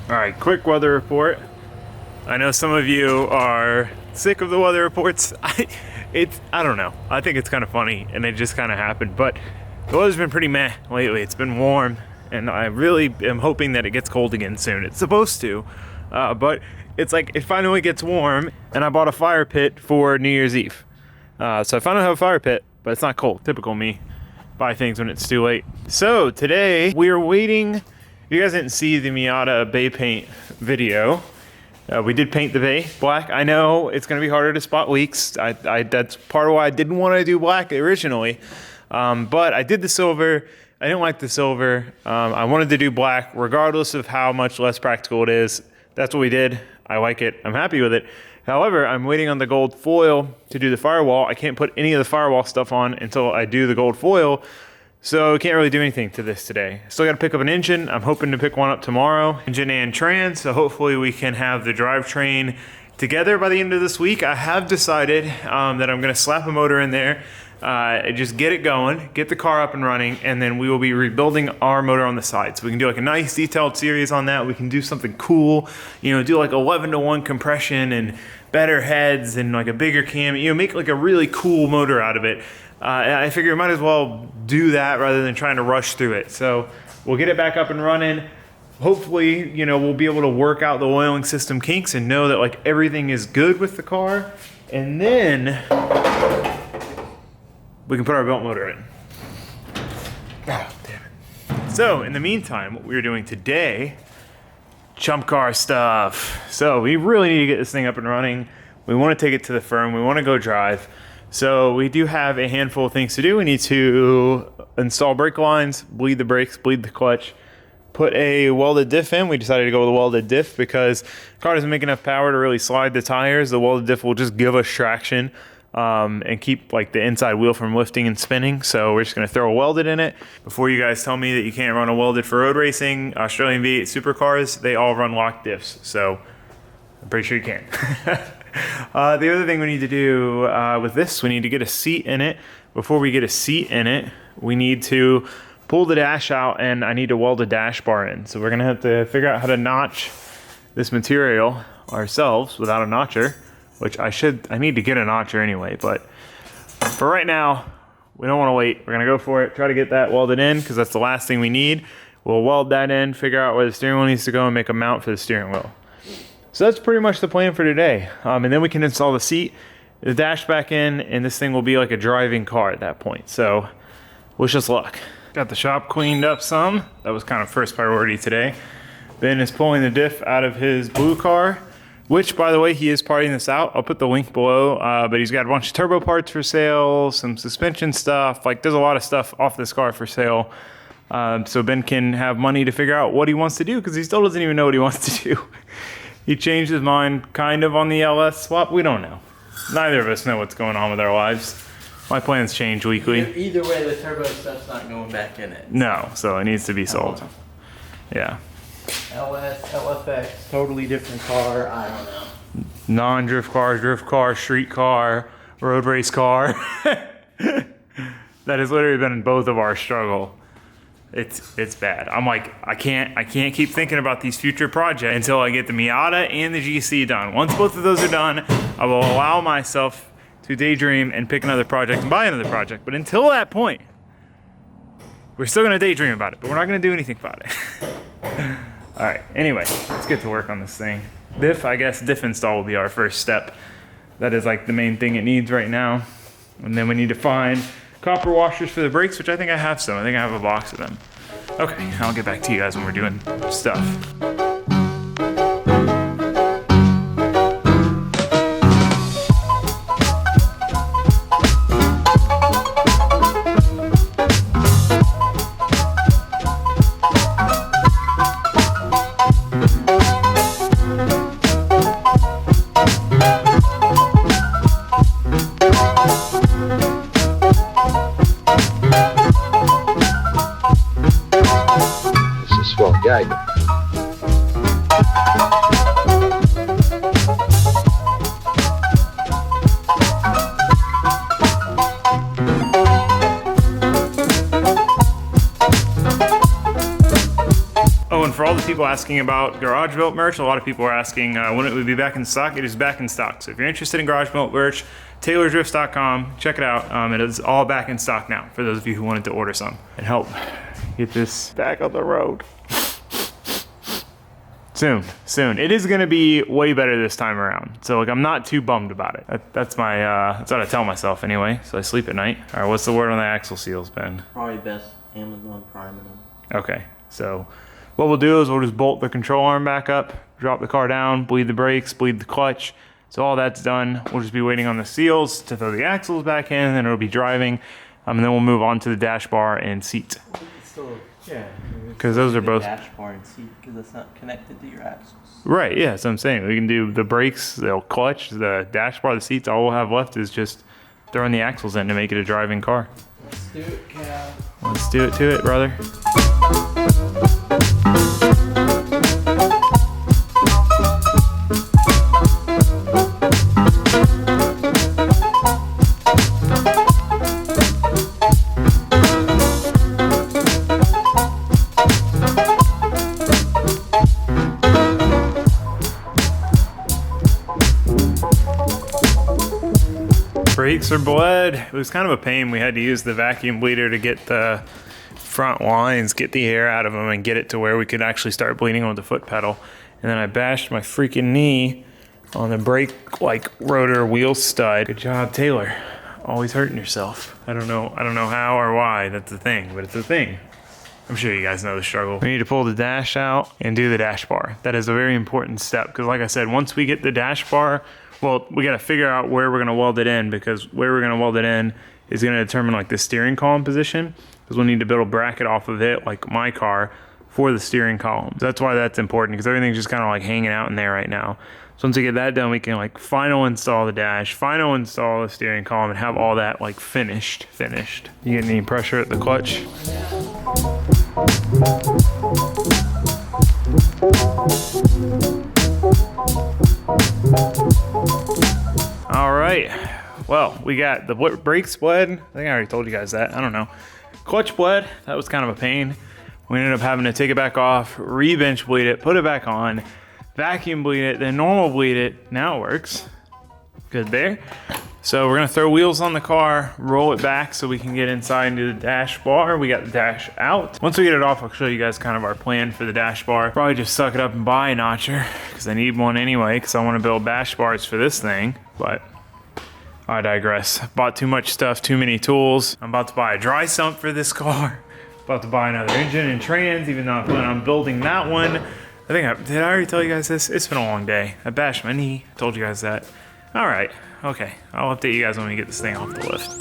All right, quick weather report. I know some of you are sick of the weather reports. I don't know. I think it's kind of funny and it just kind of happened, but the weather's been pretty meh lately. It's been warm and I really am hoping that it gets cold again soon. It's supposed to, but it's like it finally gets warm and I bought a fire pit for New Year's Eve. So I finally have a fire pit, but it's not cold. Typical me, buy things when it's too late. So today we are waiting. You guys didn't see the Miata bay paint video. We did paint the bay black. I know it's gonna be harder to spot leaks. That's part of why I didn't want to do black originally. But I did the silver. I didn't like the silver. I wanted to do black regardless of how much less practical it is. That's what we did. I like it. I'm happy with it. However, I'm waiting on the gold foil to do the firewall. I can't put any of the firewall stuff on until I do the gold foil. So I can't really do anything to this today. Still gotta pick up an engine. I'm hoping to pick one up tomorrow. Engine and trans, so hopefully we can have the drivetrain together by the end of this week. I have decided that I'm gonna slap a motor in there, just get it going, get the car up and running, and then we will be rebuilding our motor on the side. So we can do like a nice detailed series on that. We can do something cool, you know, do like 11-to-1 compression and better heads and like a bigger cam, you know, make like a really cool motor out of it. I figure I might as well do that rather than trying to rush through it. So we'll get it back up and running. Hopefully, you know, we'll be able to work out the oiling system kinks and know that like everything is good with the car. And then we can put our belt motor in. Oh, damn it. So in the meantime, what we're doing today, chump car stuff. So we really need to get this thing up and running. We want to take it to the firm. We want to go drive. So we do have a handful of things to do. We need to install brake lines, bleed the brakes, bleed the clutch, put a welded diff in. We decided to go with a welded diff because the car doesn't make enough power to really slide the tires. The welded diff will just give us traction and keep like the inside wheel from lifting and spinning. So we're just gonna throw a welded in it. Before you guys tell me that you can't run a welded for road racing, Australian V8 supercars, they all run lock diffs. So I'm pretty sure you can. The other thing we need to do with this, we need to get a seat in it. Before we get a seat in it, we need to pull the dash out and I need to weld a dash bar in. So we're gonna have to figure out how to notch this material ourselves without a notcher, which I need to get a notcher anyway, but for right now, we don't wanna wait. We're gonna go for it, try to get that welded in because that's the last thing we need. We'll weld that in, figure out where the steering wheel needs to go and make a mount for the steering wheel. So that's pretty much the plan for today. And then we can install the seat, the dash back in, and this thing will be like a driving car at that point. So wish us luck. Got the shop cleaned up some. That was kind of first priority today. Ben is pulling the diff out of his blue car, which by the way, he is parting this out. I'll put the link below, but he's got a bunch of turbo parts for sale, some suspension stuff. Like there's a lot of stuff off this car for sale. So Ben can have money to figure out what he wants to do because he still doesn't even know what he wants to do. He changed his mind kind of on the LS swap. We don't know. Neither of us know what's going on with our lives. My plans change weekly. Either way, the turbo stuff's not going back in it. No, so it needs to be sold. Yeah. LS, LFX, totally different car. I don't know. Non-drift car, street car, road race car. That has literally been both of our struggle. It's bad. I'm like, I can't keep thinking about these future projects until I get the Miata and the GC done. Once both of those are done, I will allow myself to daydream and pick another project and buy another project. But until that point, we're still gonna daydream about it, but we're not gonna do anything about it. All right, anyway, let's get to work on this thing. I guess diff install will be our first step. That is like the main thing it needs right now. And then we need to find copper washers for the brakes, which I think I have some. I think I have a box of them. Okay, I'll get back to you guys when we're doing stuff. Guy. people asking about garage built merch. A lot of people are asking when it would be back in stock. It is back in stock. So if you're interested in garage built merch, taylorsrifts.com, check it out. It is all back in stock now for those of you who wanted to order some and help get this back on the road. Soon. It is gonna be way better this time around. So like, I'm not too bummed about it. That's my, that's what I tell myself anyway. So I sleep at night. All right, what's the word on the axle seals, Ben? Probably best Amazon Prime them. Okay, so what we'll do is we'll just bolt the control arm back up, drop the car down, bleed the brakes, bleed the clutch. So all that's done. We'll just be waiting on the seals to throw the axles back in, and then it'll be driving. And then we'll move on to the dash bar and seat. Yeah. Because those are both... Dash bar and seat, because it's not connected to your axles. Right, yeah, that's what I'm saying. We can do the brakes, the clutch, the dash bar, the seats. All we'll have left is just throwing the axles in to make it a driving car. Let's do it, Cal. Let's do it to it, brother. Brakes are bled. It was kind of a pain. We had to use the vacuum bleeder to get the front lines, get the air out of them, and get it to where we could actually start bleeding with the foot pedal. And then I bashed my freaking knee on the brake like rotor wheel stud. Good job, Taylor. Always hurting yourself. I don't know how or why. That's the thing, but it's a thing. I'm sure you guys know the struggle. We need to pull the dash out and do the dash bar. That is a very important step because like I said, once we get the dash bar, well, we got to figure out where we're going to weld it in, because where we're going to weld it in is going to determine like the steering column position, because we'll need to build a bracket off of it, like my car, for the steering column. So that's why that's important, because everything's just kind of like hanging out in there right now. So once we get that done, we can like final install the dash, final install the steering column, and have all that like finished. You get any pressure at the clutch? All right, well, we got the brakes bled. I think I already told you guys that. I don't know. Clutch bled, that was kind of a pain. We ended up having to take it back off, re-bench bleed it, put it back on, vacuum bleed it, then normal bleed it. Now it works. Good there. So we're gonna throw wheels on the car, roll it back so we can get inside into the dash bar. We got the dash out. Once we get it off, I'll show you guys kind of our plan for the dash bar. Probably just suck it up and buy a notcher, because I need one anyway, because I want to build dash bars for this thing, but I digress. Bought too much stuff, too many tools. I'm about to buy a dry sump for this car. About to buy another engine and trans, even though I plan on building that one. Did I already tell you guys this? It's been a long day. I bashed my knee, told you guys that. All right, okay. I'll update you guys when we get this thing off the lift.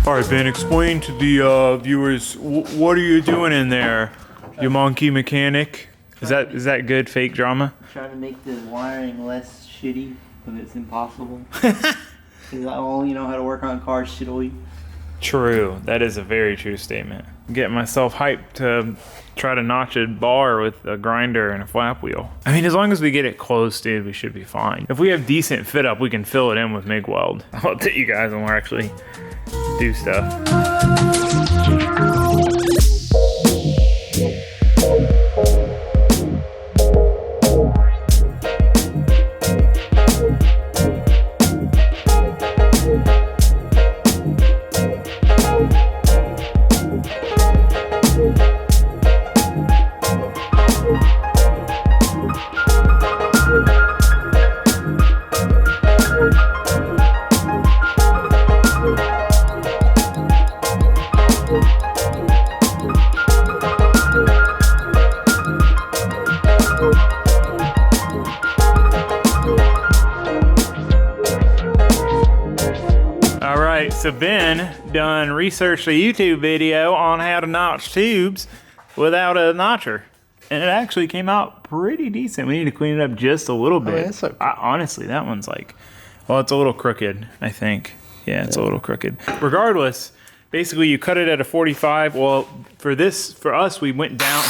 All right, Ben, explain to the viewers, what are you doing in there, you monkey mechanic? Is that good fake drama? Trying to make the wiring less shitty, but it's impossible. Because I only know how to work on cars shittily. True. That is a very true statement. I'm getting myself hyped to try to notch a bar with a grinder and a flap wheel. I mean, as long as we get it close, dude, we should be fine. If we have decent fit up, we can fill it in with MIG weld. I'll update you guys when we're actually do stuff. So Ben done researched a YouTube video on how to notch tubes without a notcher, and it actually came out pretty decent. We need to clean it up just a little bit. That's okay. Honestly, that one's like, well, it's a little crooked, I think. Yeah, it's a little crooked. Regardless, basically you cut it at a 45. Well, for us, we went down.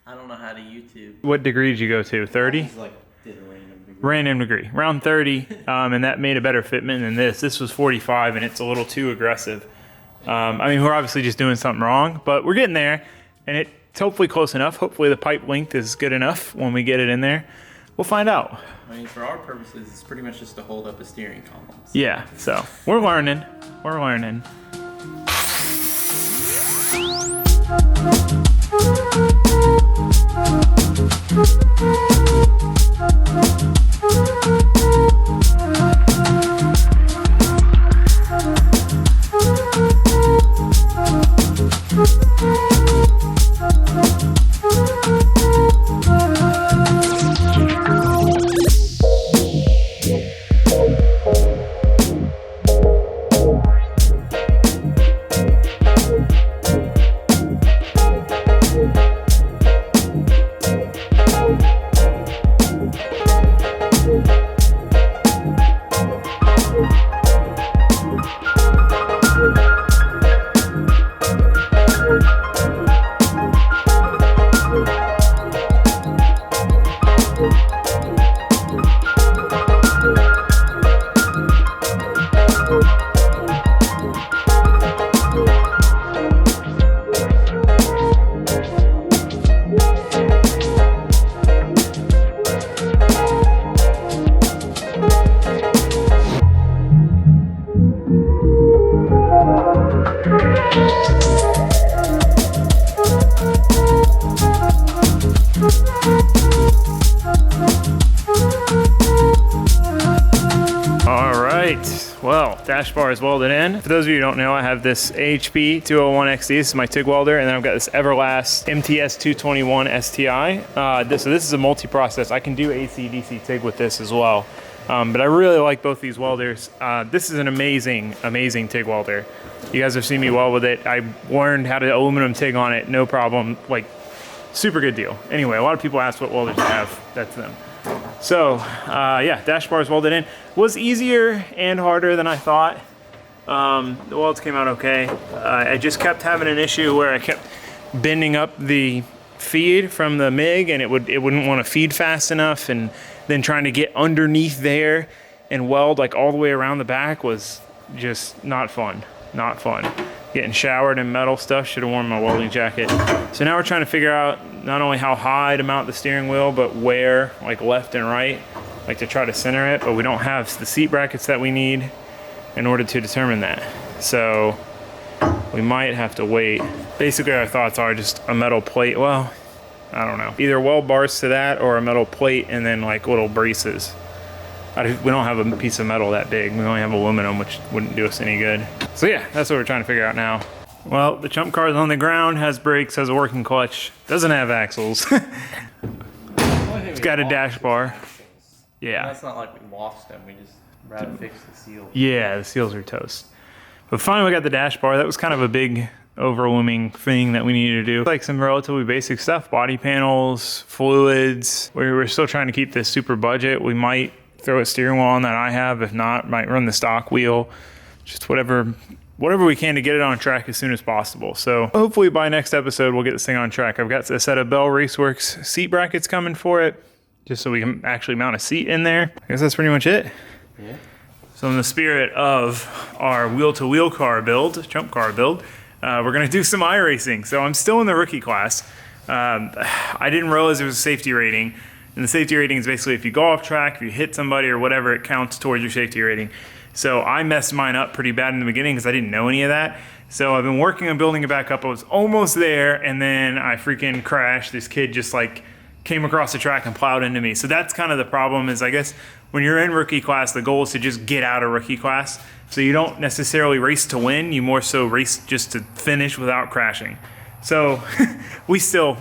I don't know how to YouTube. What degree did you go to? 30? Just like did a random degree. Random degree, around 30, and that made a better fitment than this. This was 45, and it's a little too aggressive. I mean, we're obviously just doing something wrong, but we're getting there, and it's hopefully close enough. Hopefully the pipe length is good enough when we get it in there. We'll find out. I mean, for our purposes, it's pretty much just to hold up a steering column. So. Yeah, so we're learning. We're learning. Well, dash bar is welded in. For those of you who don't know, I have this AHP 201XD. This is my TIG welder, and then I've got this Everlast MTS 221 STI. So this is a multi-process. I can do AC, DC TIG with this as well. But I really like both these welders. This is an amazing, amazing TIG welder. You guys have seen me weld with it. I learned how to aluminum TIG on it, no problem. Like, super good deal. Anyway, a lot of people ask what welders I have. That's them. So, yeah, dash bar is welded in. Was easier and harder than I thought. The welds came out okay. I just kept having an issue where I kept bending up the feed from the MIG, and it wouldn't want to feed fast enough, and then trying to get underneath there and weld like all the way around the back was just not fun. Not fun. Getting showered in metal stuff, should have worn my welding jacket. So now we're trying to figure out not only how high to mount the steering wheel, but where, like left and right, like to try to center it, but we don't have the seat brackets that we need in order to determine that. So we might have to wait. Basically our thoughts are just a metal plate. Well, I don't know. Either weld bars to that or a metal plate and then like little braces. We don't have a piece of metal that big. We only have aluminum, which wouldn't do us any good. So yeah, that's what we're trying to figure out now. Well, the Chump Car is on the ground, has brakes, has a working clutch, doesn't have axles. It's got a dash bar. Yeah. That's not like we lost them. We just rather fix the seals. Yeah, the seals are toast. But finally we got the dash bar. That was kind of a big overwhelming thing that we needed to do. Like some relatively basic stuff, body panels, fluids. We're still trying to keep this super budget. We might throw a steering wheel on that I have. If not, might run the stock wheel. Just whatever we can to get it on track as soon as possible. So hopefully by next episode, we'll get this thing on track. I've got a set of Bell Raceworks seat brackets coming for it, just so we can actually mount a seat in there. I guess that's pretty much it. Yeah. So in the spirit of our wheel-to-wheel car build, Chump Car build, we're gonna do some iRacing. So I'm still in the rookie class. I didn't realize there was a safety rating. And the safety rating is basically if you go off track, if you hit somebody or whatever, it counts towards your safety rating. So I messed mine up pretty bad in the beginning because I didn't know any of that. So I've been working on building it back up. I was almost there, and then I freaking crashed. This kid just like came across the track and plowed into me. So that's kind of the problem is I guess when you're in rookie class, the goal is to just get out of rookie class. So you don't necessarily race to win. You more so race just to finish without crashing. So we still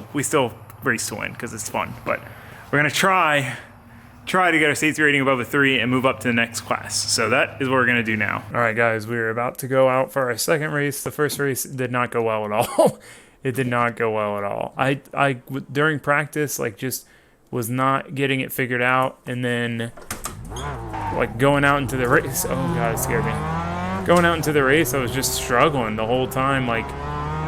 race to win because it's fun. But we're gonna try to get our safety rating above a 3 and move up to the next class. So that is what we're gonna do now. All right, guys, we're about to go out for our second race. The first race did not go well at all. It did not go well at all. I during practice, like just was not getting it figured out. And then like going out into the race, oh God, it scared me. Going out into the race, I was just struggling the whole time. Like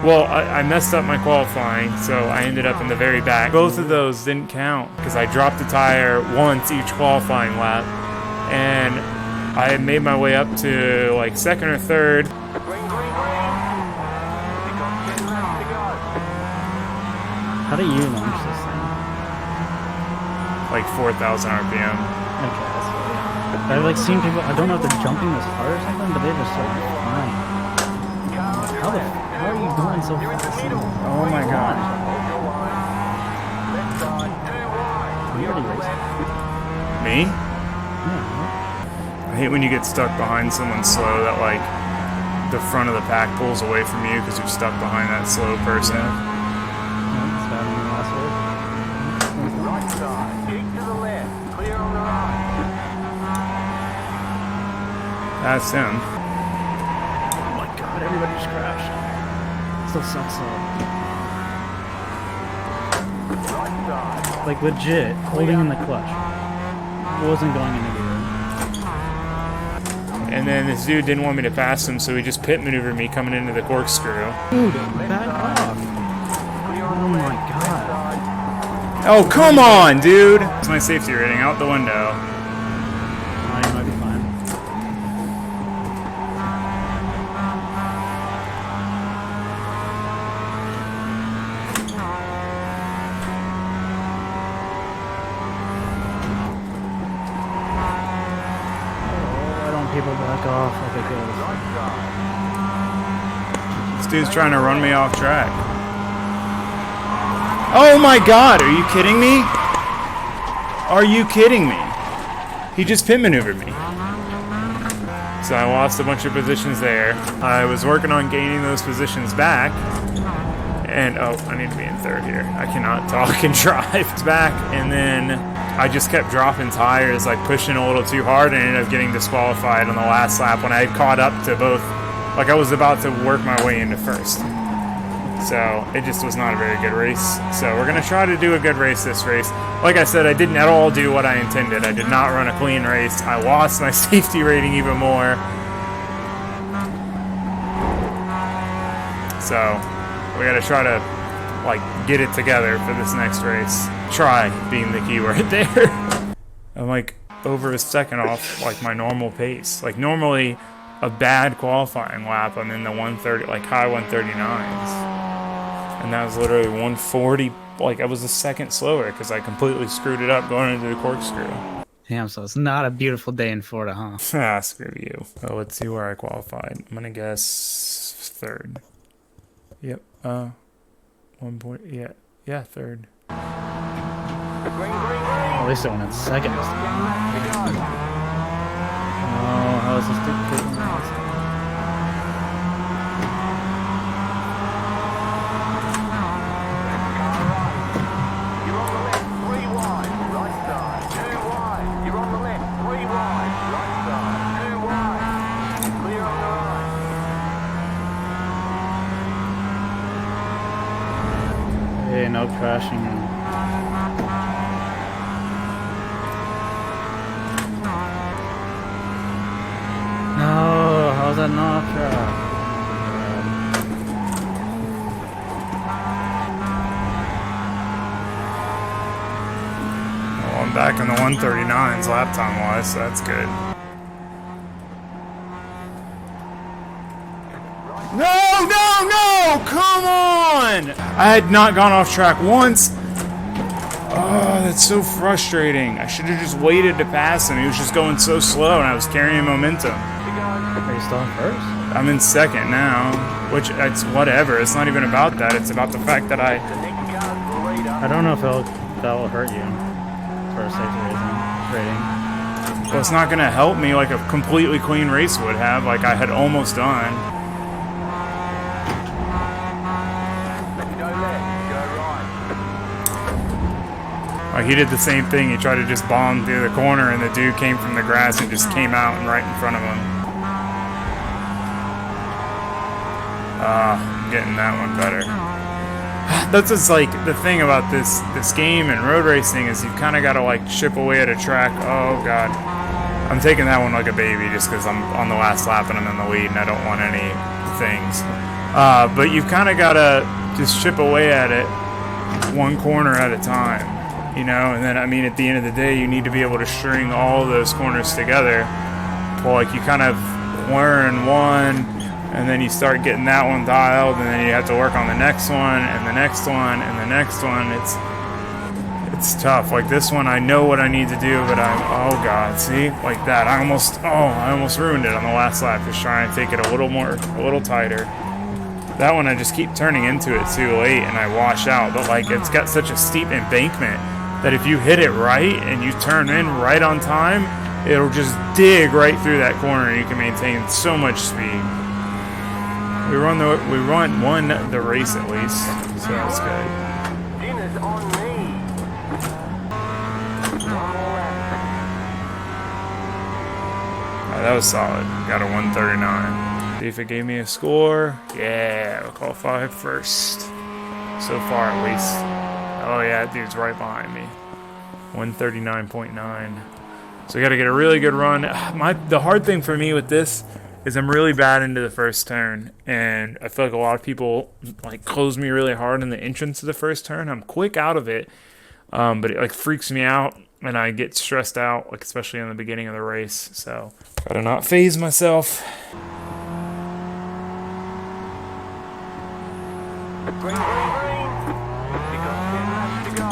Well, I messed up my qualifying, so I ended up in the very back. Both of those didn't count because I dropped the tire once each qualifying lap, and I had made my way up to like second or third. How do you launch this thing? Like 4,000 RPM. Okay, that's what I've like seen people, I don't know if they're jumping this hard or something, but they just start flying. How are you going so fast? Oh my god. You already racing? Me? Yeah. I hate when you get stuck behind someone slow that like the front of the pack pulls away from you because you're stuck behind that slow person. That's bad in the last word. Right side, keep to the left, clear on the right. That's him. Oh my god, everybody just crashed. Still sucks though. Right side. Like legit, holding in the clutch. Wasn't going into gear. And then this dude didn't want me to pass him, so he just pit maneuvered me coming into the corkscrew. Dude, back off. Oh my god. Oh, come on, dude! It's my safety rating out the window. Oh, you might be fine. Why don't people back off like I could? This dude's trying to run me off track. Oh my god, are you kidding me? Are you kidding me? He just pit maneuvered me. So I lost a bunch of positions there. I was working on gaining those positions back. And, oh, I need to be in third here. I cannot talk and drive back. And then I just kept dropping tires, like pushing a little too hard, and ended up getting disqualified on the last lap when I had caught up to both. Like I was about to work my way into first. So it just was not a very good race. So we're going to try to do a good race this race. Like I said, I didn't at all do what I intended. I did not run a clean race. I lost my safety rating even more. So we got to try to like get it together for this next race. Try being the key word there. I'm like over a second off like my normal pace. Like normally a bad qualifying lap, I'm in the 130, like high 139s. And that was literally 140, like I was a second slower because I completely screwed it up going into the corkscrew. Damn, so it's not a beautiful day in Florida, huh? Ah, screw you. Oh, let's see where I qualified. I'm gonna guess third. Yep, 1 point, yeah, third. At least I went in second. Oh, how is this dictating this? Hey, no crashing. No, how's that not track? Well, I'm back in the 139s lap time wise, so that's good. No! Come on! I had not gone off track once. Oh, that's so frustrating. I should have just waited to pass him. He was just going so slow, and I was carrying momentum. Are you still in first? I'm in second now, which it's whatever. It's not even about that. It's about the fact that I don't know if that will hurt you for a safety rating. Well, it's not going to help me like a completely clean race would have, like I had almost done. Like he did the same thing. He tried to just bomb through the corner, and the dude came from the grass and just came out and right in front of him. Getting that one better. That's just like the thing about this game and road racing is you've kind of got to like chip away at a track. Oh god, I'm taking that one like a baby just because I'm on the last lap and I'm in the lead and I don't want any things. But you've kind of got to just chip away at it one corner at a time, you know? And then, I mean, at the end of the day, you need to be able to string all those corners together. Well, like, you kind of learn one, and then you start getting that one dialed, and then you have to work on the next one, and the next one, and the next one. It's tough. Like this one, I know what I need to do, but oh God, see? Like that, I almost ruined it on the last lap, just trying to take it a little tighter. That one, I just keep turning into it too late, and I wash out. But like, it's got such a steep embankment that if you hit it right and you turn in right on time, it'll just dig right through that corner, and you can maintain so much speed. We won the race at least, so that's good. Dinner's on me. That was solid. Got a 139. See if it gave me a score. Yeah, we'll qualify first. So far, at least. Oh yeah, that dude's right behind me. 139.9. So we got to get a really good run. The hard thing for me with this is I'm really bad into the first turn, and I feel like a lot of people like close me really hard in the entrance of the first turn. I'm quick out of it, but it like freaks me out, and I get stressed out, like especially in the beginning of the race. So gotta not phase myself. Green, green, green. You got 10 laps to go.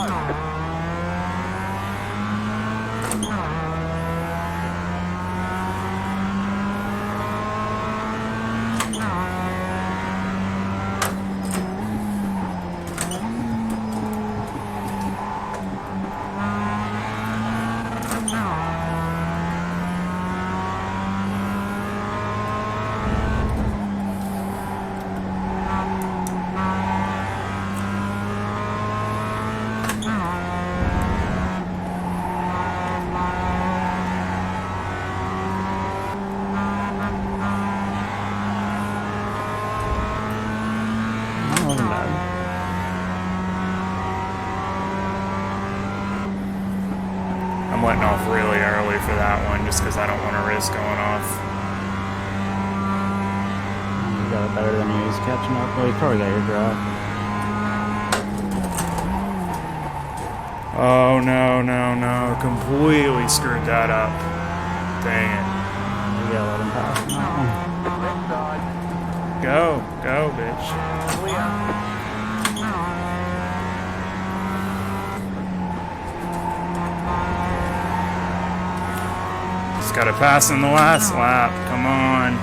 I'm letting off really early for that one just because I don't want to risk going off. You got it better than you. He's catching up. Well, you probably got your drop. Oh, no. Completely screwed that up. Dang it. You gotta let him pass on that one. Left side. Go, bitch. Clear. Just gotta pass in the last lap. Come on.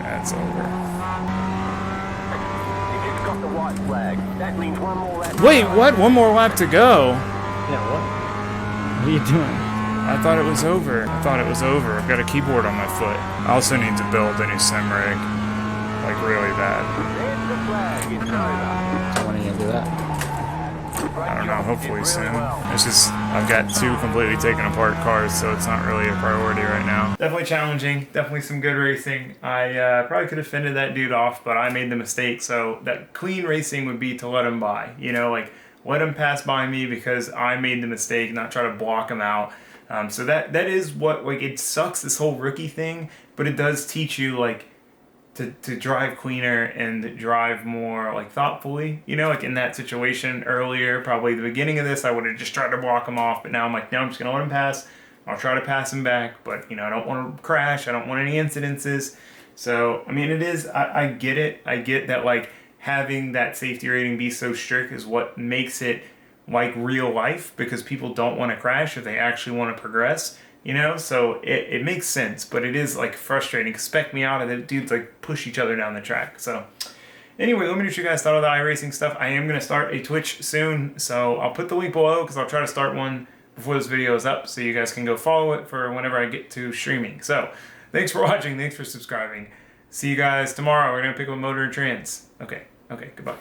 That's over. You just got the white flag. That means one more lap. Wait, what? One more lap to go? Yeah, what? What are you doing? I thought it was over. I've got a keyboard on my foot. I also need to build a new sim rig. Like, really bad. There's the flag. It's over. When are you gonna do that? I don't know, hopefully soon. It's just, I've got two completely taken apart cars, so it's not really a priority right now. Definitely challenging, definitely some good racing. I probably could have fended that dude off, but I made the mistake, so that clean racing would be to let him by. You know, like, let him pass by me because I made the mistake, not try to block him out. So that is what, like, it sucks, this whole rookie thing, but it does teach you, like, to drive cleaner and drive more like thoughtfully, you know, like in that situation earlier, probably the beginning of this, I would have just tried to block him off, but now I'm like, no, I'm just gonna let him pass. I'll try to pass him back, but you know, I don't want to crash. I don't want any incidences. So, I mean, it is, I get it. I get that like having that safety rating be so strict is what makes it like real life, because people don't want to crash if they actually want to progress. You know, so it makes sense, but it is like frustrating. Spec me out, and the dudes like push each other down the track. So anyway, let me know what you guys thought of the iRacing stuff. I am going to start a Twitch soon, so I'll put the link below because I'll try to start one before this video is up, so you guys can go follow it for whenever I get to streaming. So thanks for watching, thanks for subscribing. See you guys tomorrow. We're going to pick up a motor and trans. Okay, goodbye.